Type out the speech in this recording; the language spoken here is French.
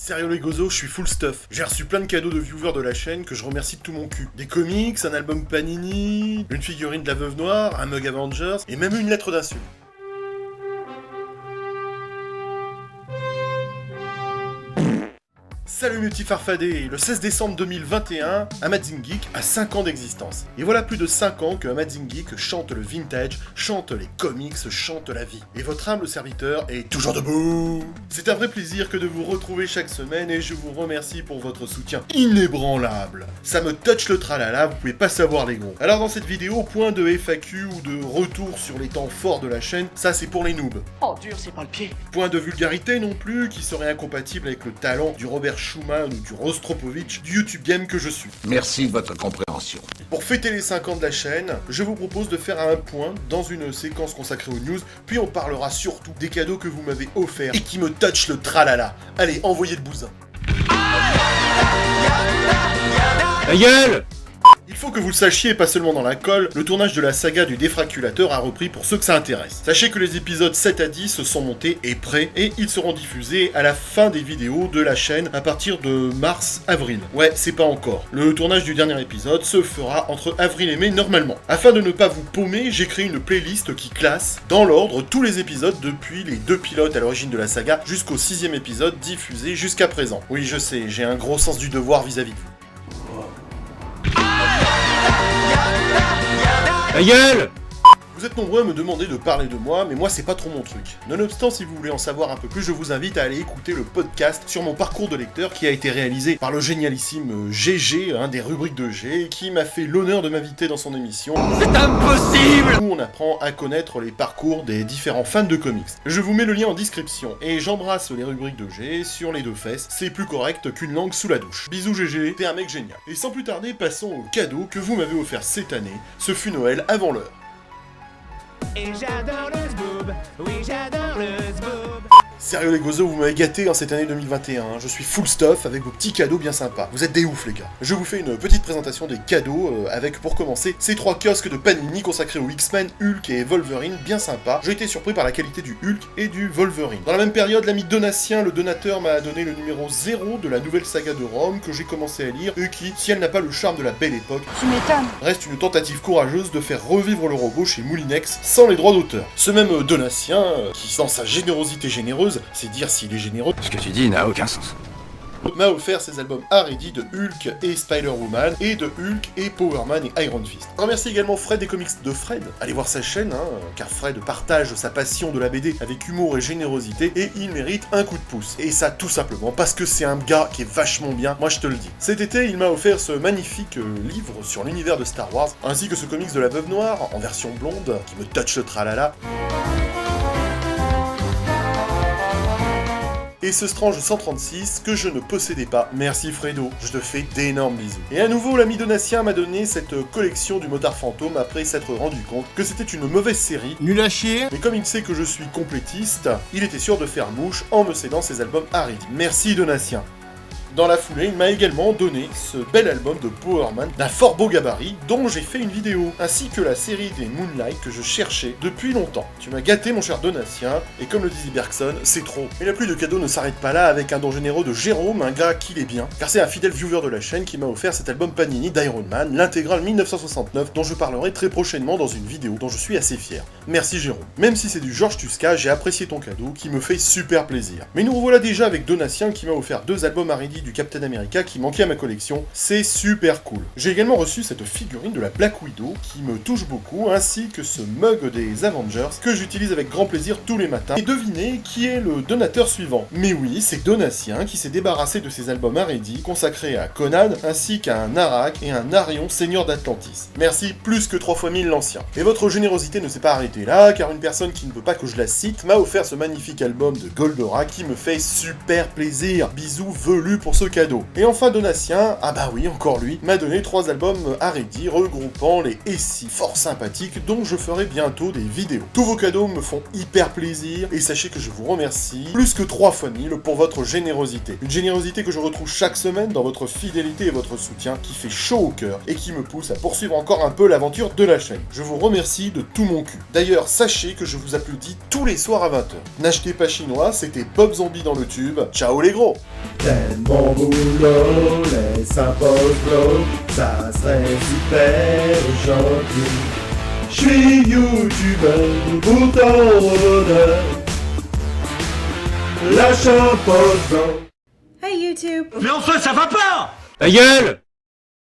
Sérieux les gozos, je suis full stuff. J'ai reçu plein de cadeaux de viewers de la chaîne que je remercie de tout mon cul. Des comics, un album Panini, une figurine de la Veuve Noire, un mug Avengers, et même une lettre d'insulte. Salut mes petits farfadés, le 16 décembre 2021, Amazing Geek a 5 ans d'existence. Et voilà plus de 5 ans que Amazing Geek chante le vintage, chante les comics, chante la vie. Et votre humble serviteur est toujours debout. C'est un vrai plaisir que de vous retrouver chaque semaine et je vous remercie pour votre soutien inébranlable. Ça me touche le tralala, vous pouvez pas savoir les gros. Alors dans cette vidéo, point de FAQ ou de retour sur les temps forts de la chaîne, ça c'est pour les noobs. Oh dur, c'est pas le pied. Point de vulgarité non plus, qui serait incompatible avec le talent du Robert Schumann ou du Rostropovitch du YouTube Game que je suis. Merci de votre compréhension. Pour fêter les 5 ans de la chaîne, je vous propose de faire un point dans une séquence consacrée aux news, puis on parlera surtout des cadeaux que vous m'avez offerts et qui me touchent le tralala. Allez, envoyez le bousin. Ta gueule! Il faut que vous le sachiez, et pas seulement dans la colle, le tournage de la saga du défraculateur a repris pour ceux que ça intéresse. Sachez que les épisodes 7 à 10 sont montés et prêts, et ils seront diffusés à la fin des vidéos de la chaîne à partir de mars-avril. Ouais, c'est pas encore. Le tournage du dernier épisode se fera entre avril et mai normalement. Afin de ne pas vous paumer, j'ai créé une playlist qui classe, dans l'ordre, tous les épisodes depuis les 2 pilotes à l'origine de la saga jusqu'au 6ème épisode diffusé jusqu'à présent. Oui, je sais, j'ai un gros sens du devoir vis-à-vis de vous. Ta gueule! Vous êtes nombreux à me demander de parler de moi, mais moi c'est pas trop mon truc. Nonobstant, si vous voulez en savoir un peu plus, je vous invite à aller écouter le podcast sur mon parcours de lecteur qui a été réalisé par le génialissime GG, des rubriques de G, qui m'a fait l'honneur de m'inviter dans son émission. C'est impossible! Où on apprend à connaître les parcours des différents fans de comics. Je vous mets le lien en description, et j'embrasse les rubriques de G sur les 2 fesses, c'est plus correct qu'une langue sous la douche. Bisous GG, t'es un mec génial. Et sans plus tarder, passons au cadeau que vous m'avez offert cette année. Ce fut Noël avant l'heure. Et j'adore le zboob, oui j'adore le zboob. Sérieux les gozos, vous m'avez gâté en cette année 2021, je suis full stuff avec vos petits cadeaux bien sympas. Vous êtes des oufs les gars. Je vous fais une petite présentation des cadeaux avec pour commencer ces 3 kiosques de Panini consacrés aux X-Men, Hulk et Wolverine bien sympas. J'ai été surpris par la qualité du Hulk et du Wolverine. Dans la même période, l'ami Donatien, le donateur, m'a donné le numéro 0 de la nouvelle saga de Rome que j'ai commencé à lire et qui, si elle n'a pas le charme de la belle époque, Tu m'étonnes. reste une tentative courageuse de faire revivre le robot chez Moulinex sans les droits d'auteur. Ce même Donatien, qui dans sa générosité généreuse, c'est dire s'il est généreux, Ce que tu dis n'a aucun sens. m'a offert ses albums R&D de Hulk et Spider-Woman, et de Hulk et Power Man et Iron Fist. Je remercie également Fred des comics de Fred. Allez voir sa chaîne, car Fred partage sa passion de la BD avec humour et générosité, et il mérite un coup de pouce. Et ça tout simplement parce que c'est un gars qui est vachement bien, moi je te le dis. Cet été, il m'a offert ce magnifique livre sur l'univers de Star Wars, ainsi que ce comics de la Veuve Noire, en version blonde, qui me touche le tralala. Et ce Strange 136 que je ne possédais pas. Merci Fredo, je te fais d'énormes bisous. Et à nouveau, l'ami Donatien m'a donné cette collection du Motard Fantôme après s'être rendu compte que c'était une mauvaise série. Nul à chier? Mais comme il sait que je suis complétiste, il était sûr de faire mouche en me cédant ses albums Harry. Merci Donatien. Dans la foulée, il m'a également donné ce bel album de Power Man d'un fort beau gabarit dont j'ai fait une vidéo, ainsi que la série des Moonlight que je cherchais depuis longtemps. Tu m'as gâté mon cher Donatien, et comme le disait Bergson, c'est trop. Mais la pluie de cadeaux ne s'arrête pas là avec un don généreux de Jérôme, un gars qui l'est bien, car c'est un fidèle viewer de la chaîne qui m'a offert cet album Panini d'Iron Man, l'intégrale 1969, dont je parlerai très prochainement dans une vidéo dont je suis assez fier. Merci Jérôme. Même si c'est du George Tuska, j'ai apprécié ton cadeau qui me fait super plaisir. Mais nous revoilà déjà avec Donatien qui m'a offert 2 albums R&D du Captain America qui manquait à ma collection, c'est super cool. J'ai également reçu cette figurine de la Black Widow qui me touche beaucoup, ainsi que ce mug des Avengers que j'utilise avec grand plaisir tous les matins. Et devinez qui est le donateur suivant. Mais oui, c'est Donatien qui s'est débarrassé de ses albums R&D consacrés à Conan, ainsi qu'à un Narak et un Arion Seigneur d'Atlantis. Merci plus que 3 fois 1000 l'ancien. Et votre générosité ne s'est pas arrêtée là, car une personne qui ne veut pas que je la cite m'a offert ce magnifique album de Goldorak qui me fait super plaisir. Bisous velus pour pour ce cadeau. Et enfin Donatien, ah bah oui, encore lui, m'a donné 3 albums Haredi regroupant les SI fort sympathiques dont je ferai bientôt des vidéos. Tous vos cadeaux me font hyper plaisir et sachez que je vous remercie plus que 3 fois 1000 pour votre générosité. Une générosité que je retrouve chaque semaine dans votre fidélité et votre soutien qui fait chaud au cœur et qui me pousse à poursuivre encore un peu l'aventure de la chaîne. Je vous remercie de tout mon cul. D'ailleurs, sachez que je vous applaudis tous les soirs à 20h. N'achetez pas chinois, c'était Bob Zombie dans le tube. Ciao les gros! Tellement boulot, laisse un post-blow, ça serait super gentil. J'suis youtubeur pour ton bonheur. Lâche un post-blow. Hey YouTube! Ta gueule!